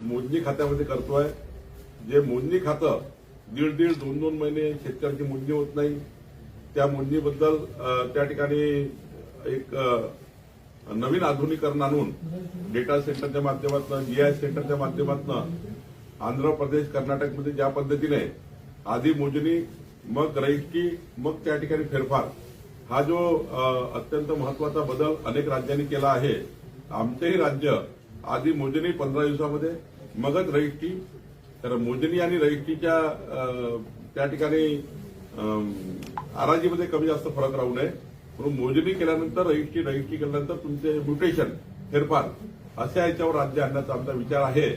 मोजणी खात्यामध्ये करतोय. जे मोजणी खातं दीड 2 महिने शेतकऱ्याची मोजणी होत नाही. त्या मोजणीबद्दल त्या ठिकाणी एक नवीन आधुनिकीकरण आणून डेटा सेंटरच्या माध्यमातून जीआयएस सेंटरच्या माध्यमातून आंध्र प्रदेश कर्नाटकमध्ये ज्या पद्धतीने आधी मोजणी मग रजिस्ट्री मग त्या ठिकाणी फेरफार हा जो अत्यंत महत्वाचा बदल अनेक राज्यांनी केला आहे. आमचेही राज्य आधी मोजणी 15 दिवसामध्ये मगच रजिस्ट्री. तर मोजणी आणि रजिस्ट्रीच्या त्या ठिकाणी आराजीमध्ये कमी जास्त फरक राहू नये म्हणून मोजणी केल्यानंतर रजिस्ट्री केल्यानंतर तुमचे म्युटेशन फेरफार अशा याच्यावर राज्य आणण्याचा आमचा विचार आहे.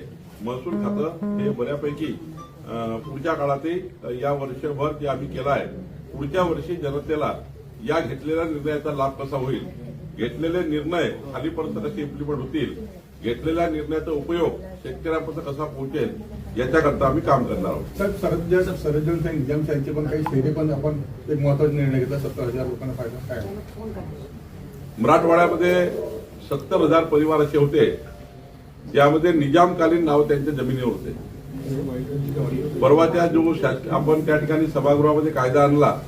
महसूल खातं हे बऱ्यापैकी पुढच्या काळातही या वर्षभर जे आम्ही केलं आहे पुढच्या वर्षी जनतेला या घेतलेल्या निर्णयाचा लाभ कसा होईल, घेतलेले निर्णय खालीपर्यंत कसे इम्प्लिमेंट होतील, घेतलेल्या निर्णयाचा उपयोग शेतकऱ्यांपर्यंत कसा पोहोचेल याच्याकरता आम्ही काम करणार आहोत. साहेब सर्वजन सिंग निजामशाहीचे पण काही फेरे पण आपण एक महत्वाचा निर्णय घेतला. 70,000 लोकांना फायदा काय? मराठवाड्यामध्ये 70,000 परिवार असे होते ज्यामध्ये निजामकालीन नाव त्यांच्या जमिनीवर होते. परवाच्या जो आपण त्या ठिकाणी सभागृहामध्ये कायदा आणला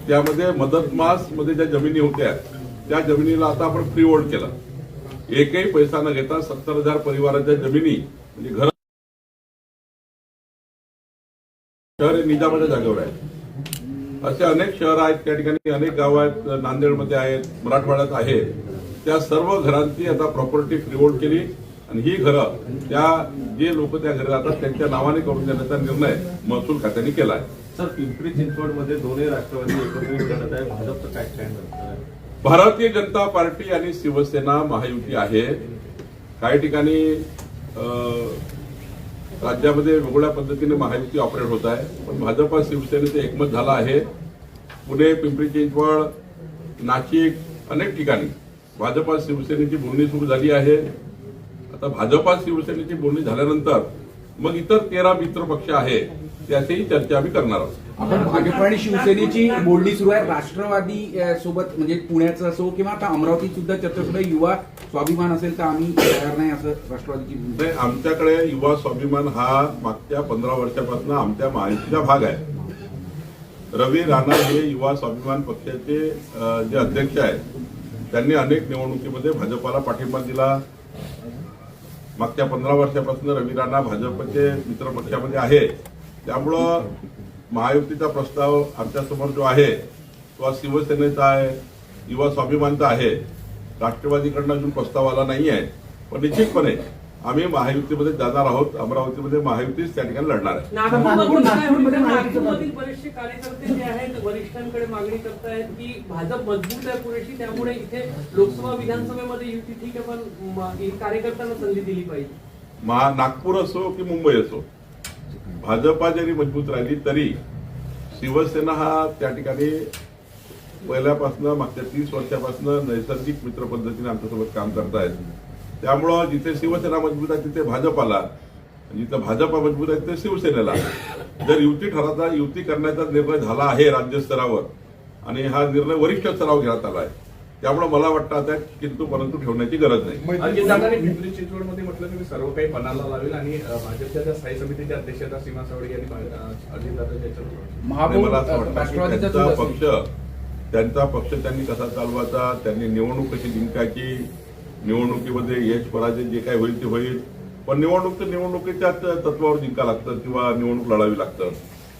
त्यामध्ये मदत मास मध्ये ज्या जमिनी होत्या त्या जमिनीला आता आपण फ्री होल्ड केलं. एकही पैसा न घेता 70,000 परिवाराच्या जमिनी म्हणजे घर शहर हे निजामाच्या जागेवर आहे. असे अनेक शहर आहेत त्या ठिकाणी, अनेक गाव आहेत, नांदेडमध्ये आहेत, मराठवाड्यात आहे. त्या सर्व घरांची आता प्रॉपर्टी फ्री होल्ड केली आणि ही घरं त्या जे लोक त्या घरी राहतात त्यांच्या नावाने करून देण्याचा निर्णय महसूल खात्याने केला आहे. सर, पिंपरी चिंचवडमध्ये दोन्ही राष्ट्रवादी एकत्रित लढत आहे. भाजपचं काय स्टँड आहे? भारतीय जनता पार्टी आणि शिवसेना महायुती आहे. काही ठिकाणी राज्यामध्ये वेगळ्या पद्धतीने महायुती ऑपरेट होत आहे, पण भाजपा शिवसेनेचे एकमत झालं आहे. पुणे, पिंपरी चिंचवड, नाशिक अनेक ठिकाणी भाजपा शिवसेनेची बोलणी सुरू झाली आहे. आता भाजपा शिवसेनेची बोलणी झाल्यानंतर मग इतर 13 मित्र पक्ष आहे त्याचीही चर्चा आम्ही करणार आहोत. आपण भाजप आणि शिवसेनेची बोलणी सुरू आहे. राष्ट्रवादी सोबत म्हणजे पुण्याचं असो किंवा आता अमरावतीत सुद्धा चर्चा सुरू आहे. युवा स्वाभिमान असेल तर आम्ही तयार नाही असं राष्ट्रवादीची. आमच्याकडे युवा स्वाभिमान हा मागच्या 15 वर्षापासून आमच्या महायुतीचा भाग आहे. रवी राणा हे युवा स्वाभिमान पक्षाचे जे अध्यक्ष आहेत त्यांनी अनेक निवडणुकीमध्ये भाजपाला पाठिंबा दिला. मागच्या 15 वर्षापासून रवी राणा भाजपचे मित्र पक्षामध्ये आहे. त्यामुळं महायुतीचा प्रस्ताव आमच्यासमोर जो आहे तो शिवसेनेचा आहे, युवा स्वाभिमानचा आहे. राष्ट्रवादीकडनं अजून प्रस्ताव आला नाही आहे, पण निश्चितपणे आम्ही महायुतीमध्ये जाणार आहोत. अमरावतीमध्ये महायुतीच त्या ठिकाणी लढणार आहे. नागपूरमधील बरेचसे कार्यकर्ते जे आहेत वरिष्ठांकडे मागणी करतायत की भाजप मजबूत आहे पुरेशी, त्यामुळे इथे लोकसभा विधानसभेमध्ये युती ठीक आहे पण कार्यकर्त्यांना संधी दिली पाहिजे. नागपूर असो की मुंबई असो, भाजपा जरी मजबूत राहिली तरी शिवसेना हा त्या ठिकाणी पहिल्यापासून मागच्या 30 वर्षापासून नैसर्गिक मित्र पद्धतीने आमच्यासोबत काम करतायत. त्यामुळं जिथे शिवसेना मजबूत आहे तिथे भाजपाला, जिथे भाजपा मजबूत आहे तिथे शिवसेनेला. जर युती करण्याचा निर्णय झाला आहे राज्यस्तरावर आणि हा निर्णय वरिष्ठ स्तरावर घेण्यात आला आहे. त्यामुळे मला वाटतं आता किंतु परंतु ठेवण्याची गरज नाही. पिंपरी चिंचवडमध्ये म्हटलं की मी सर्व काही पणाला लावेल आणि भाजपच्या ज्या स्थायी समितीच्या अध्यक्षता सीमा सावळे यांनी मला असं वाटतं त्यांचा पक्ष त्यांनी कसा चालवायचा, त्यांनी निवडणूक कशी जिंकायची, निवडणुकीमध्ये यश पराजय जे काय होईल ते होईल, पण निवडणुकीच्याच तत्वावर जिंका लागतं किंवा निवडणूक लढावी लागतं.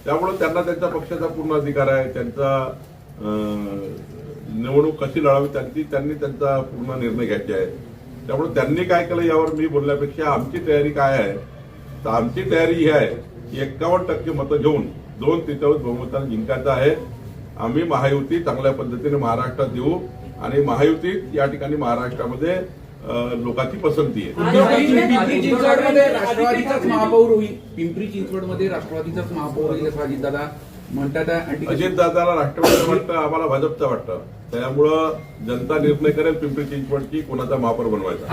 त्यामुळे त्यांना त्यांच्या पक्षाचा पूर्ण अधिकार आहे. त्यांचा निवडणूक कशी लढावी त्यांनी त्यांचा पूर्ण निर्णय घ्यायचे आहे. त्यामुळे त्यांनी काय केलं यावर मी बोलण्यापेक्षा आमची तयारी काय आहे, तर आमची तयारी ही आहे की 51% मतं घेऊन 2/3 बहुमताने जिंकायचं आहे. आम्ही महायुती चांगल्या पद्धतीने महाराष्ट्रात देऊ आणि महायुतीत या ठिकाणी महाराष्ट्रामध्ये लोकांची पसंती आहे. पिंपरी चिंचवडमध्ये राष्ट्रवादीचाच महापौर होईल. पिंपरी चिंचवडमध्ये राष्ट्रवादीचाच महापौर होईल असं अजितदादा म्हणतात. अजितदादाला राष्ट्रवादीचं वाटतं, आम्हाला भाजपचं वाटतं. त्यामुळं जनता निर्णय करेल पिंपरी चिंचवडची कोणाचा महापौर बनवायचा.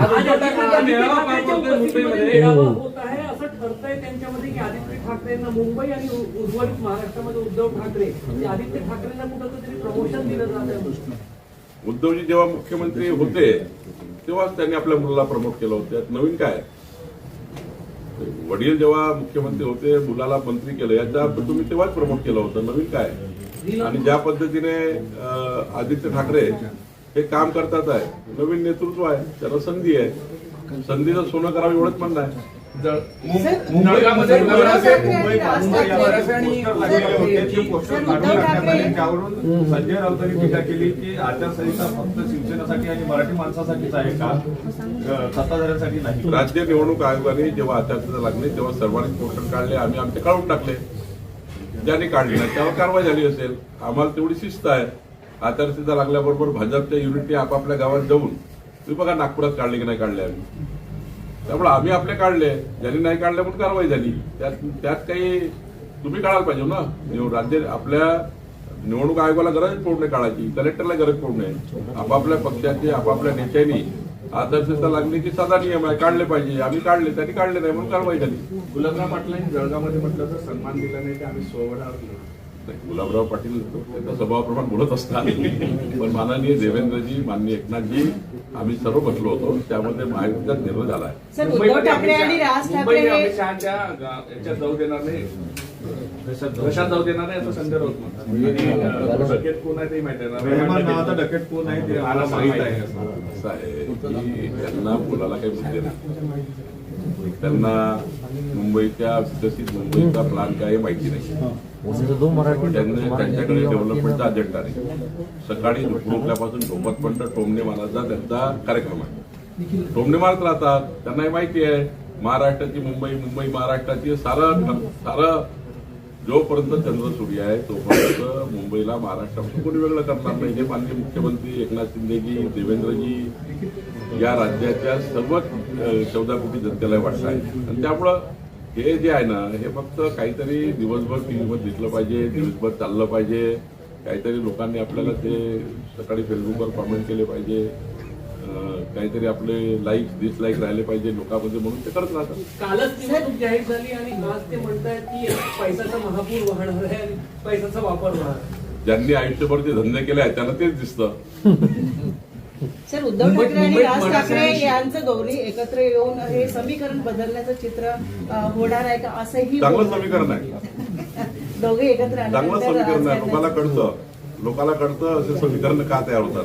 होत आहे असं ठरतंय त्यांच्यामध्ये की आदित्य ठाकरेंना मुंबई आणि उर्वरित महाराष्ट्रामध्ये उद्धव ठाकरे आदित्य ठाकरेंना कुठं तरी प्रमोशन दिलं जात आहे. उद्धवजी जेव्हा मुख्यमंत्री होते तेव्हाच त्यांनी आपल्या मुलाला प्रमोट केलं होतं. त्यात नवीन काय? वडील जेव्हा मुख्यमंत्री होते मुलाला मंत्री केलं, याचा अर्थ तुम्ही तेव्हाच प्रमोट केलं होतं. नवीन काय? आणि ज्या पद्धतीने आदित्य ठाकरे हे काम करतात आहे, नवीन नेतृत्व आहे, त्याला संधी आहे. संधीचं सोनं करावं एवढंच म्हणणं आहे. जळगावमध्ये त्यावरून संजय राऊतांनी टीका केली की आचारसंहिता फक्त शिवसेनेसाठी आणि मराठी माणसासाठीच आहे का, सत्ताधाऱ्यांसाठी नाही. राज्य निवडणूक आयोगाने जेव्हा आचारसंहिता लागली तेव्हा सर्वांनी पोस्टर काढले, आम्ही आमचे काढून टाकले. ज्यांनी काढले नाही त्यावर कारवाई झाली असेल. आम्हाला तेवढी शिस्त आहे. आचारसंहिता लागल्याबरोबर भाजपच्या युनिटी आपापल्या गावात जाऊन, तुम्ही बघा नागपुरात काढले की नाही काढले आम्ही. त्यामुळे आम्ही आपले काढले, ज्यांनी नाही काढले म्हणून कारवाई झाली. त्यात काही तुम्ही काढायला पाहिजे ना. राज्य आपल्या निवडणूक आयोगाला गरज पडू नये काढायची, कलेक्टरला गरज पडू नये. आपापल्या पक्षाचे आपापल्या नेत्यांनी आचारसंहिता लागली की साधा नियम आहे, काढले पाहिजे. आम्ही काढले, त्यांनी काढले नाही म्हणून कारवाई झाली. गुलाबराव पाटलांनी जळगावमध्ये म्हटलं तर सन्मान दिला नाही की आम्ही स्वबळावर. गुलाबराव पाटील त्यांच्या स्वभावाप्रमाणे बोलत असतात, पण माननीय देवेंद्रजी, माननीय एकनाथजी, आम्ही सर्व बसलो होतो. त्यामध्ये महायुतीचा निर्णय झाला आहे. सर, उद्धव ठाकरे आणि राज ठाकरे मुंबई हे अमित शहाच्या याच्यात जाऊ देणार नाही, कशात जाऊ देणार नाही असं संजय राऊत म्हणतात. डकेत कोण आहे ते माहिती रेहमान नावाचा आहे. डकेट कोण आहे ते मला आम्हाला माहित माहित आहे. आहे. असं आहे की त्यांना बोलायला काही मुद्दे नाही. त्यांना मुंबईच्या विकसित मुंबईचा प्लॅन काय हे माहिती नाही. त्यांच्याकडे डेव्हलपमेंटचा अजेंडा नाही. सकाळी उठल्यापासून झोपतपर्यंत टोमणे मारायचा त्यांचा कार्यक्रम आहे. टोमणे मारत राहतात. त्यांना हे माहिती आहे महाराष्ट्राची मुंबई, मुंबई महाराष्ट्राची. सारं जोपर्यंत चंद्र सूर्य आहे तोपर्यंत मुंबईला महाराष्ट्रापासून कोणी वेगळं करणार नाही. हे माननीय मुख्यमंत्री एकनाथ शिंदेजी, देवेंद्रजी या राज्याच्या सर्वच 14 कोटी जनतेला वाटतं आहे. आणि त्यामुळं हे जे आहे ना, हे फक्त काहीतरी दिवसभर टीव्हीवर दिसलं पाहिजे, दिवसभर चाललं पाहिजे, काहीतरी लोकांनी आपल्याला ते सकाळी फेसबुकवर कॉमेंट केले पाहिजे, काहीतरी आपले लाईक डिसलाईक राहिले पाहिजे लोकांमध्ये, म्हणून ते करत राहतात. कालच निवडणूक जाहीर झाली आणि आज ते म्हणतायत की पैशाचा महापूर वाहणार आहे आणि पैशाचा वापर होणार आहे. ज्यांनी आयुष्यभर जे धंदे केले आहेत त्यांना तेच दिसतं. सर, उद्धव ठाकरे आणि मुंबईत राज ठाकरे मराठी- यांचं दोन्ही एकत्र येऊन हे समीकरण बदलण्याचं चित्र होणार आहे का, असंही चांगलं बोलतात. समीकरण आहे. दोघे एकत्र चांगलं आल्यानंतर समीकरण आहे. राजकारणाचं- लोकांना कळतं असे समीकरण का तयार होतात.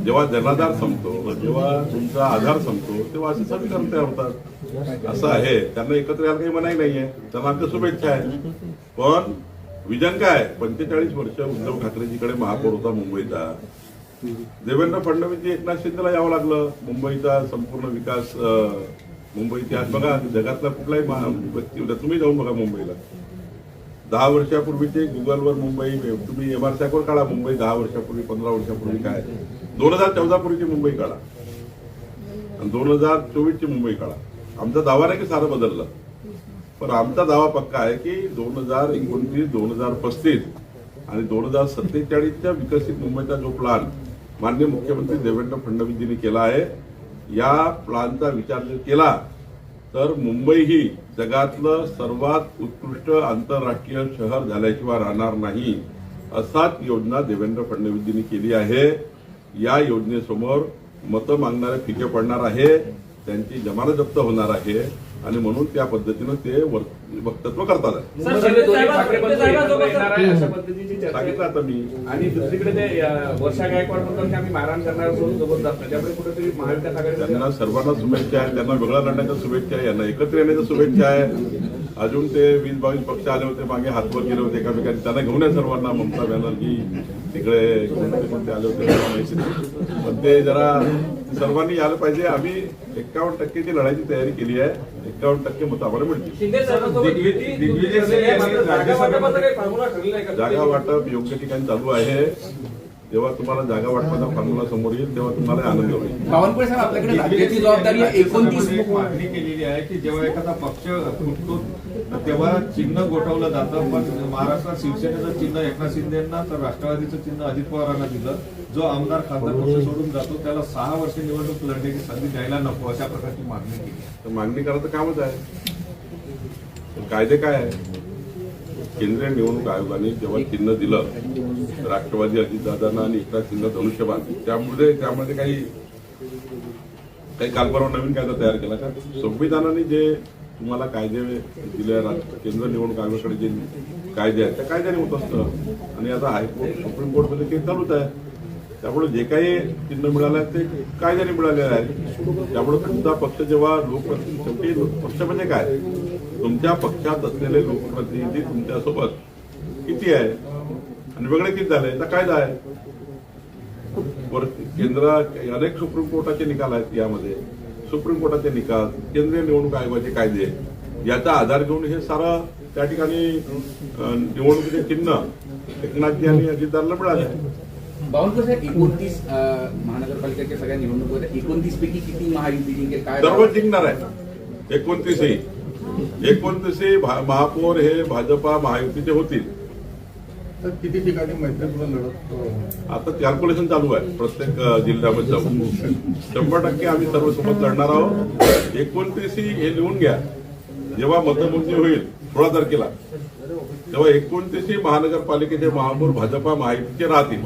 जेव्हा जनाधार संपतो, जेव्हा तुमचा आधार संपतो, तेव्हा असे समीकरण तयार होतात. असं आहे. त्यांना एकत्र यायला काही मनाई नाहीये. त्यांना आमच्या शुभेच्छा आहे. पण विजन काय? 45 वर्ष उद्धव ठाकरेजीकडे महापौर होता मुंबईचा. देवेंद्र फडणवीसजी एकनाथ शिंदेला यावं लागलं. मुंबईचा संपूर्ण विकास, मुंबईची आज बघा जगातला कुठलाही व्यक्ती होता, तुम्ही जाऊन बघा मुंबईला. 10 वर्षापूर्वीचे गुगलवर मुंबई, तुम्ही एमआरसॅकवर काढा मुंबई 10 वर्षापूर्वी, 15 वर्षापूर्वी काय, 2014 पूर्वीची मुंबई काढा आणि 2024ची मुंबई काढा. आमचा दावा नाही की सारं बदललं, पण आमचा दावा पक्का आहे की 2029, 2035 आणि 2047च्या विकसित मुंबईचा जो प्लॅन माननीय मुख्यमंत्री देवेंद्र फडणवीसजींनी केला आहे, या प्लॅनचा विचार जर केला तर मुंबई ही जगातलं सर्वात उत्कृष्ट आंतरराष्ट्रीय शहर झाल्याशिवाय राहणार नाही. असाच योजना देवेंद्र फडणवीसजींनी केली आहे. या योजनेसमोर मतं मागणारे फिके पडणार आहे, त्यांची जमानत जप्त होणार आहे आणि म्हणून त्या पद्धतीनं ते वक्तव्य करतात. सर, शिंदे दोन्ही साहेब- ठाकरे बंधू साहेब- एकत्र येणार आहे अशा पद्धतीची चर्चा सांगितलं आहे. आता मी. आणि दुसरीकडे ते वर्षा गायकवाड म्हणतात की आम्ही मारहाण करणार सोडून सोबत जात नाही. त्यामुळे कुठेतरी महाविकास आघाडी त्यांना सर्वांना शुभेच्छा आहे. त्यांना वेगळा लढण्याच्या शुभेच्छा आहे, यांना एकत्र येण्याच्या शुभेच्छा आहे. अजून ते 20-22 पक्ष आले होते, मागे हातवर गेले होते एकामेकांनी. त्यांना घेऊन या सर्वांना. ममता बॅनर्जी तिकडे कोणते आले होते मला माहिती नाही, पण ते जरा सर्वांनी यायला पाहिजे. आम्ही 51%ची लढाईची तयारी केली आहे. 51% मतं आम्हाला मिळतील. शिंदे साहेबांसोबत दिग्विजय युती सिंग झालेली आहे, यांनी मात्र जागा राज्यसभेमध्ये- वाटपाचा काही फॉर्म्युला ठरलेला आहे का? जागा वाटप योग्य ठिकाणी चालू आहे. जेव्हा तुम्हाला जागा वाटपाचा फॉर्म्युला समोर येईल तेव्हा तुम्हाला आनंद होईल. बावनकुळे साहेब, आपल्याकडे राज्याची जबाबदारी आहे. 29 एक मागणी केलेली आहे की जेव्हा एखादा पक्ष फुटतो तेव्हा चिन्ह गोठवलं जातं, पण महाराष्ट्रात शिवसेनेचं चिन्ह एकनाथ शिंदेना तर राष्ट्रवादीचं चिन्ह अजित पवारांना दिलं. जो आमदार खासदार पक्ष सोडून जातो त्याला 6 वर्ष निवडणूक लढण्याची संधी द्यायला नको, अशा प्रकारची मागणी केली आहे. तर मागणी करायचं कामच आहे. पण कायदे काय आहे? केंद्रीय निवडणूक आयोगाने जेव्हा चिन्ह दिलं राष्ट्रवादी अजितदादांना आणि एकनाथ शिंदे धनुष्यबाण, त्यामध्ये काही काही कालपरवा नवीन कायदा तयार केला का? संविधानाने जे तुम्हाला कायदे दिले, केंद्र निवडणूक आयोगाकडे जे कायदे आहेत त्या कायद्याने होत असतं आणि आता हायकोर्ट सुप्रीम कोर्टमध्ये केस चालूच आहे. त्यामुळे जे काही चिन्ह मिळालं आहे ते कायद्याने मिळालेलं आहे. त्यामुळे तुमचा पक्ष जेव्हा शेवटी पक्ष म्हणजे काय, तुमच्या पक्षात असलेले लोकप्रतिनिधी तुमच्यासोबत किती आहे आणि वेगळे किती झाले याचा कायदा आहे. केंद्र अनेक सुप्रीम कोर्टाचे निकाल आहेत, यामध्ये सुप्रीम कोर्टाचे निकाल, केंद्रीय निवडणूक आयोगाचे कायदे याचा आधार घेऊन हे सारं त्या ठिकाणी निवडणुकीचे चिन्ह एकनाथजी आणि अजितदारला मिळाले. बावनकुळे साहेब, 29 महानगरपालिकेच्या सगळ्या निवडणूक होत्या, 29 पैकी किती महायुती जिंकेल काय? सर्वच जिंकणार आहे. 29 महापौर हे भाजपा महायुतीचे होतील. तर किती ठिकाणी मैत्रीपूर्ण लढत आता कॅल्क्युलेशन चालू आहे प्रत्येक जिल्ह्यामध्ये जाऊन. 100% आम्ही सर्व सोबत लढणार आहोत. 29 हे लिहून घ्या. जेव्हा मतमोजणी होईल 16 तारखेला, तेव्हा 29 महानगरपालिकेचे महापौर भाजपा महायुतीचे राहतील.